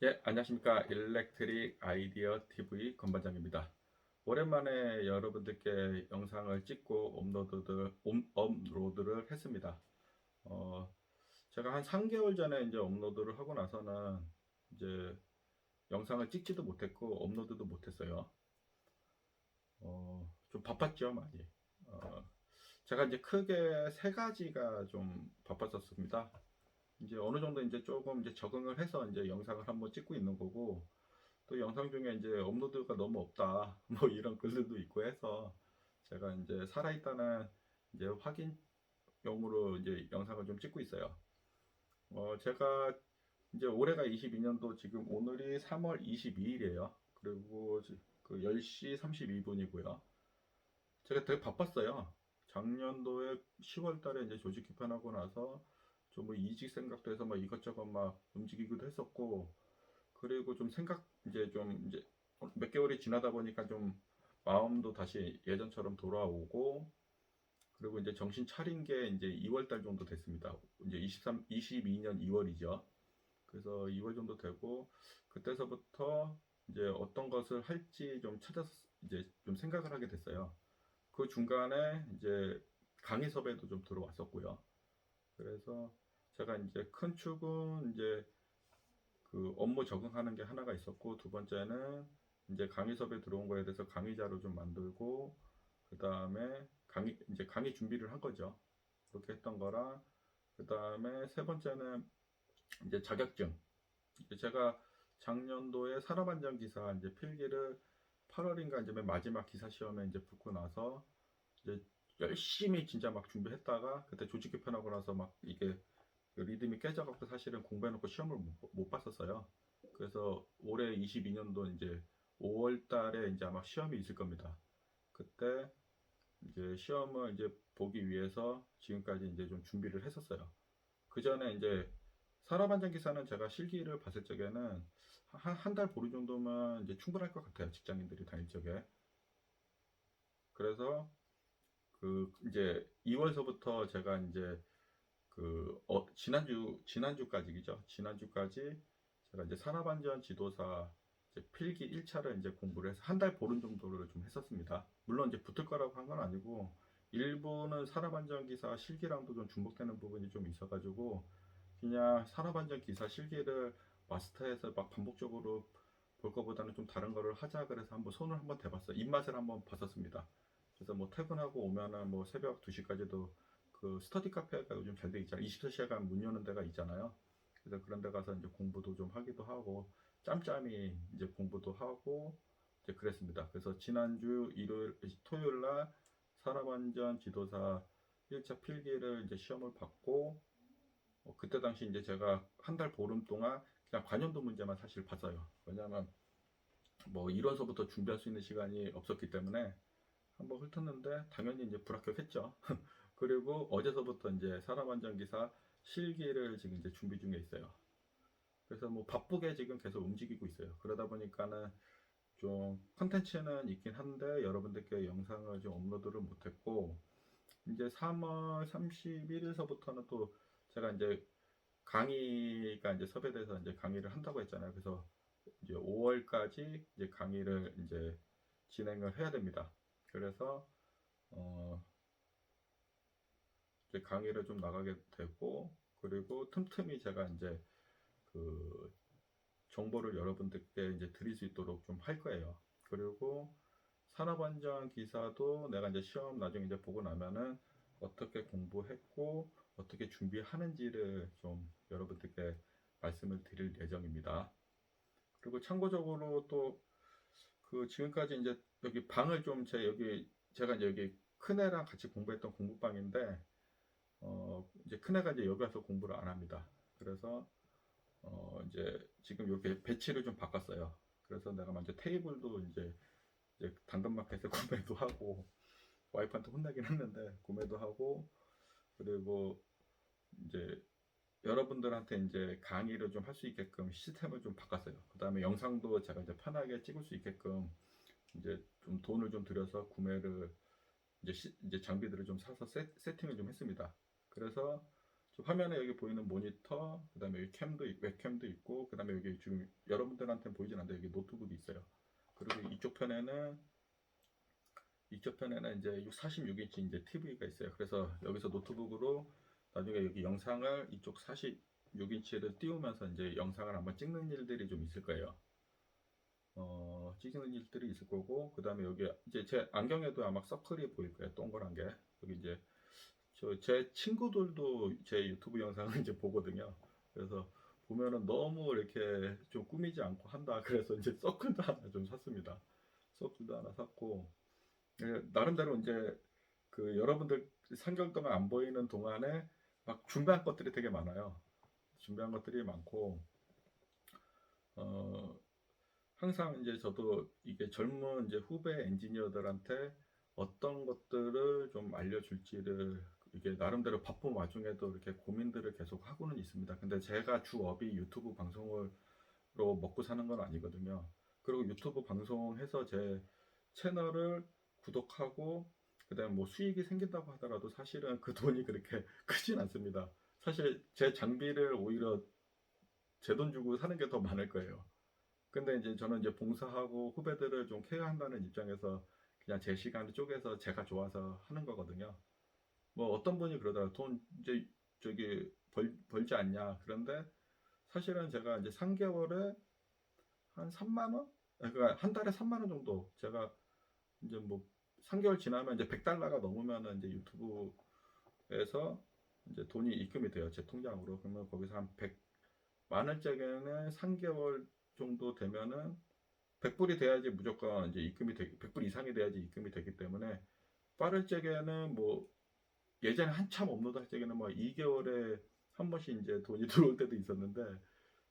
예, 안녕하십니까. 일렉트릭 아이디어 TV 건반장입니다. 오랜만에 여러분들께 영상을 찍고 업로드를 했습니다. 어, 제가 한 3개월 전에 이제 업로드를 하고 나서는 이제 영상을 찍지도 못했고 업로드도 못했어요. 좀 바빴죠, 많이. 어, 제가 이제 크게 세 가지가 좀 바빴었습니다. 이제 어느 정도 이제 조금 이제 적응을 해서 이제 영상을 한번 찍고 있는 거고, 또 영상 중에 이제 업로드가 너무 없다 뭐 이런 글들도 있고 해서 제가 이제 살아있다는 이제 확인용으로 이제 영상을 좀 찍고 있어요. 제가 이제 올해가 22년도, 지금 오늘이 3월 22일이에요. 그리고 그 10시 32분이고요. 제가 되게 바빴어요. 작년도에 10월 달에 이제 조직 개편하고 나서 좀 뭐 이직 생각도 해서 막 이것저것 막 움직이기도 했었고, 그리고 좀 이제 몇 개월이 지나다 보니까 좀 마음도 다시 예전처럼 돌아오고, 그리고 이제 정신 차린 게 이제 2월 달 정도 됐습니다. 이제 22년 2월이죠. 그래서 2월 정도 되고, 그때서부터 이제 어떤 것을 할지 좀 찾아서 이제 좀 생각을 하게 됐어요. 그 중간에 이제 강의 섭외도 좀 들어왔었고요. 그래서 제가 이제 큰 축은 이제 그 업무 적응하는 게 하나가 있었고, 두 번째는 이제 강의 수업에 들어온 거에 대해서 강의자로 좀 만들고, 그 다음에 강의 준비를 한 거죠. 그렇게 했던 거랑, 그 다음에 세 번째는 이제 자격증. 이제 제가 작년도에 산업안전기사 이제 필기를 8월인가 이제 맨 마지막 기사 시험에 이제 붙고 나서 이제 열심히 진짜 막 준비했다가, 그때 조직 개편하고 나서 막 이게 그 리듬이 깨져갖고 사실은 공부해놓고 시험을 못 봤었어요. 그래서 올해 22년도 이제 5월 달에 이제 아마 시험이 있을 겁니다. 그때 이제 시험을 이제 보기 위해서 지금까지 이제 좀 준비를 했었어요. 그 전에 이제 산업안전기사는 제가 실기를 봤을 적에는 한 달 보름 정도면 이제 충분할 것 같아요. 직장인들이 다닐 적에. 그래서 그 이제 2월서부터 제가 이제 지난주까지죠. 지난주까지 제가 이제 산업안전 지도사 이제 필기 1차를 이제 공부를 해서 한 달 보름 정도를 좀 했었습니다. 물론 이제 붙을 거라고 한 건 아니고, 일부는 산업안전 기사 실기랑도 좀 중복되는 부분이 좀 있어가지고, 그냥 산업안전 기사 실기를 마스터해서 막 반복적으로 볼 거보다는 좀 다른 거를 하자, 그래서 한번 손을 한번 대봤어요. 입맛을 한번 봤었습니다. 그래서 뭐 퇴근하고 오면은 뭐 새벽 2시까지도 그 스터디 카페가 요즘 잘 돼 있잖아요. 24시간 문 여는 데가 있잖아요. 그래서 그런 데 가서 이제 공부도 좀 하기도 하고, 짬짬이 이제 공부도 하고 이제 그랬습니다. 그래서 지난주 토요일 날 산업안전 지도사 1차 필기를 이제 시험을 받고, 그때 당시 이제 제가 한 달 보름 동안 그냥 관연도 문제만 사실 봤어요. 왜냐하면 뭐 1원서부터 준비할 수 있는 시간이 없었기 때문에 한번 훑었는데 당연히 이제 불합격했죠. 그리고 어제서부터 이제 산업안전기사 실기를 지금 이제 준비 중에 있어요. 그래서 뭐 바쁘게 지금 계속 움직이고 있어요. 그러다 보니까는 좀 컨텐츠는 있긴 한데 여러분들께 영상을 좀 업로드를 못했고, 이제 3월 31일서부터는 또 제가 이제 강의가 이제 섭외돼서 이제 강의를 한다고 했잖아요. 그래서 이제 5월까지 이제 강의를 이제 진행을 해야 됩니다. 그래서 어 이제 강의를 좀 나가게 되고, 그리고 틈틈이 제가 이제 그 정보를 여러분들께 이제 드릴 수 있도록 좀 할 거예요. 그리고 산업안전 기사도 내가 이제 시험 나중에 이제 보고 나면은 어떻게 공부했고 어떻게 준비하는지를 좀 여러분들께 말씀을 드릴 예정입니다. 그리고 참고적으로 또 그 지금까지 이제 여기 방을 좀 제가 이제 여기 큰애랑 같이 공부했던 공부방인데, 이제 큰애가 이제 여기 와서 공부를 안 합니다. 그래서 이제 지금 여기 배치를 좀 바꿨어요. 그래서 내가 먼저 테이블도 이제 당근마켓에서 구매도 하고, 와이프한테 혼나긴 했는데 구매도 하고, 그리고 이제 여러분들한테 이제 강의를 좀 할 수 있게끔 시스템을 좀 바꿨어요. 그 다음에 영상도 제가 이제 편하게 찍을 수 있게끔 이제 좀 돈을 좀 들여서 구매를 이제 장비들을 좀 사서 세팅을 좀 했습니다. 그래서 화면에 여기 보이는 모니터, 그 다음에 여기 웹캠도 있고, 그 다음에 여기 지금 여러분들한테는 보이진 않는데 여기 노트북이 있어요. 그리고 이쪽 편에는 이제 46인치 이제 TV가 있어요. 그래서 여기서 노트북으로 나중에 여기 영상을 이쪽 46인치를 띄우면서 이제 영상을 한번 찍는 일들이 좀 있을 거예요. 찍는 일들이 있을 거고, 그 다음에 여기 이제 제 안경에도 아마 서클이 보일 거예요. 동그란 게. 여기 이제 제 친구들도 제 유튜브 영상을 이제 보거든요. 그래서 보면은 너무 이렇게 좀 꾸미지 않고 한다. 그래서 이제 서클도 하나 좀 샀습니다. 서클도 하나 샀고, 나름대로 이제 그 여러분들 3개월 동안 안 보이는 동안에 막 준비한 것들이 되게 많아요. 준비한 것들이 많고, 어, 항상 이제 저도 이게 젊은 이제 후배 엔지니어들한테 어떤 것들을 좀 알려줄지를 이게 나름대로 바쁜 와중에도 이렇게 고민들을 계속 하고는 있습니다. 근데 제가 주업이 유튜브 방송으로 먹고 사는 건 아니거든요. 그리고 유튜브 방송해서 제 채널을 구독하고 그다음 뭐 수익이 생긴다고 하더라도 사실은 그 돈이 그렇게 크진 않습니다. 사실 제 장비를 오히려 제 돈 주고 사는 게 더 많을 거예요. 근데 이제 저는 이제 봉사하고 후배들을 좀 케어한다는 입장에서 그냥 제 시간을 쪼개서 제가 좋아서 하는 거거든요. 뭐 어떤 분이 그러더라고요. 돈 이제 저기 벌지 않냐. 그런데 사실은 제가 이제 3개월에 한 3만 원? 그러니까 한 달에 3만 원 정도 제가 이제 뭐 3개월 지나면 이제 100달러가 넘으면은 이제 유튜브에서 이제 돈이 입금이 돼요. 제 통장으로. 그러면 거기서 한 100만 원짜리는 3개월 정도 되면은 100불이 돼야지 무조건 이제 100불 이상이 돼야지 입금이 되기 때문에 빠를 적에는 뭐 예전에 한참 업로드 할 적에는 뭐 2개월에 한 번씩 이제 돈이 들어올 때도 있었는데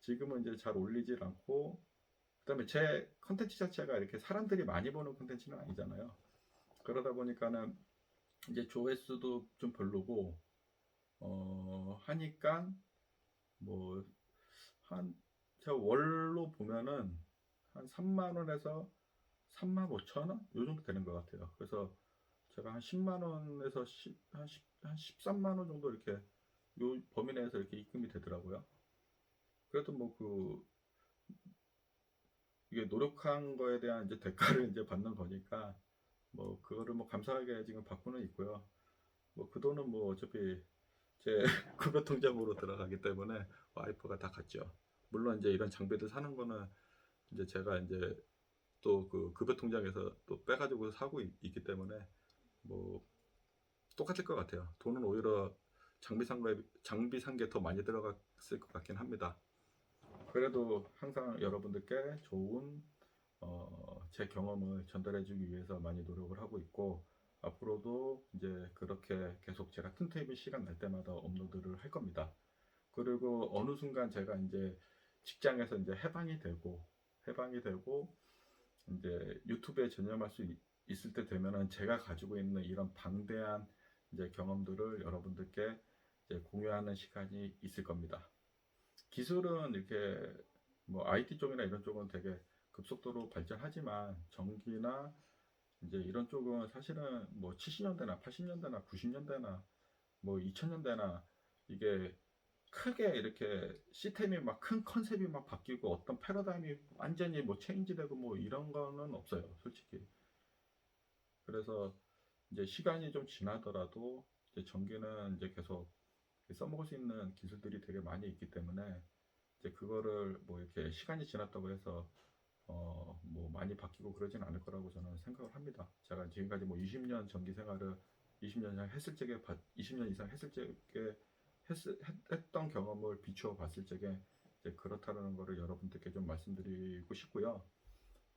지금은 이제 잘 올리질 않고 그다음에 제 컨텐츠 자체가 이렇게 사람들이 많이 보는 컨텐츠는 아니잖아요. 그러다 보니까는 이제 조회수도 좀 별로고 하니까 뭐 한 제가 월로 보면은 한 3만 원에서 3만 5천 원? 요 정도 되는 것 같아요. 그래서 제가 한 10만 원에서 한 13만 원 정도 이렇게 요 범위 내에서 이렇게 입금이 되더라고요. 그래도 뭐 이게 노력한 거에 대한 이제 대가를 이제 받는 거니까 뭐 그거를 뭐 감사하게 지금 받고는 있고요. 뭐 그 돈은 뭐 어차피 제 급여 통장으로 들어가기 때문에 와이프가 다 갔죠. 물론 이제 이런 장비들 사는 거는 이제 제가 이제 또 그 급여 통장에서 또 빼가지고 사고 있기 때문에 뭐 똑같을 것 같아요. 돈은 오히려 장비 산 게 더 많이 들어갔을 것 같긴 합니다. 그래도 항상 여러분들께 좋은 제 경험을 전달해주기 위해서 많이 노력을 하고 있고 앞으로도 이제 그렇게 계속 제가 틈틈이 시간 날 때마다 업로드를 할 겁니다. 그리고 어느 순간 제가 이제 직장에서 이제 해방이 되고 이제 유튜브에 전념할 수 있을 때 되면은 제가 가지고 있는 이런 방대한 이제 경험들을 여러분들께 이제 공유하는 시간이 있을 겁니다. 기술은 이렇게 뭐 IT 쪽이나 이런 쪽은 되게 급속도로 발전하지만 전기나 이제 이런 쪽은 사실은 뭐 70년대나 80년대나 90년대나 뭐 2000년대나 이게 크게 이렇게 시스템이 막 큰 컨셉이 막 바뀌고 어떤 패러다임이 완전히 뭐 체인지되고 뭐 이런 거는 없어요, 솔직히. 그래서 이제 시간이 좀 지나더라도 이제 전기는 이제 계속 써먹을 수 있는 기술들이 되게 많이 있기 때문에 이제 그거를 뭐 이렇게 시간이 지났다고 해서 뭐 많이 바뀌고 그러진 않을 거라고 저는 생각을 합니다. 제가 지금까지 뭐 20년 전기 생활을 20년 이상 했을 적에 20년 이상 했을 적에 했던 경험을 비추어 봤을 적에 이제 그렇다는 거를 여러분들께 좀 말씀드리고 싶고요.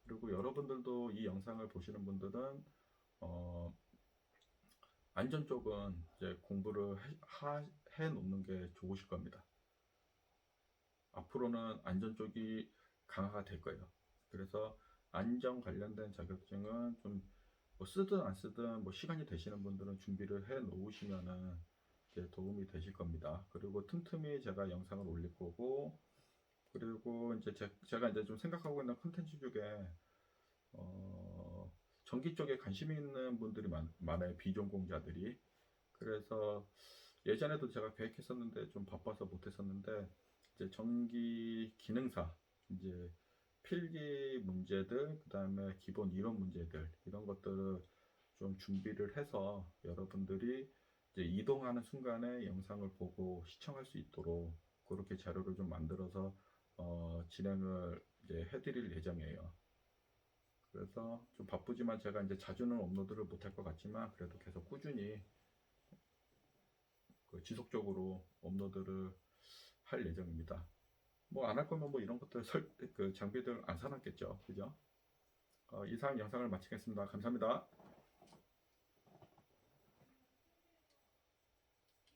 그리고 여러분들도 이 영상을 보시는 분들은 어, 안전 쪽은 이제 공부를 해 놓는 게 좋으실 겁니다. 앞으로는 안전 쪽이 강화가 될 거예요. 그래서 안전 관련된 자격증은 좀뭐 쓰든 안 쓰든 뭐 시간이 되시는 분들은 준비를 해 놓으시면은 이제 도움이 되실 겁니다. 그리고 틈틈이 제가 영상을 올릴 거고, 그리고 이제 제가 이제 좀 생각하고 있는 컨텐츠 중에 어, 전기 쪽에 관심이 있는 분들이 많아요. 비전공자들이. 그래서 예전에도 제가 계획했었는데 좀 바빠서 못했었는데, 이제 전기 기능사, 이제 필기 문제들, 그 다음에 기본 이론 문제들, 이런 것들을 좀 준비를 해서 여러분들이 이제 이동하는 순간에 영상을 보고 시청할 수 있도록 그렇게 자료를 좀 만들어서 진행을 이제 해드릴 예정이에요. 그래서 좀 바쁘지만 제가 이제 자주는 업로드를 못할 것 같지만 그래도 계속 꾸준히 지속적으로 업로드를 할 예정입니다. 뭐 안 할 거면 뭐 이런 것들 그 장비들 안 사놨겠죠, 그죠? 이상 영상을 마치겠습니다. 감사합니다.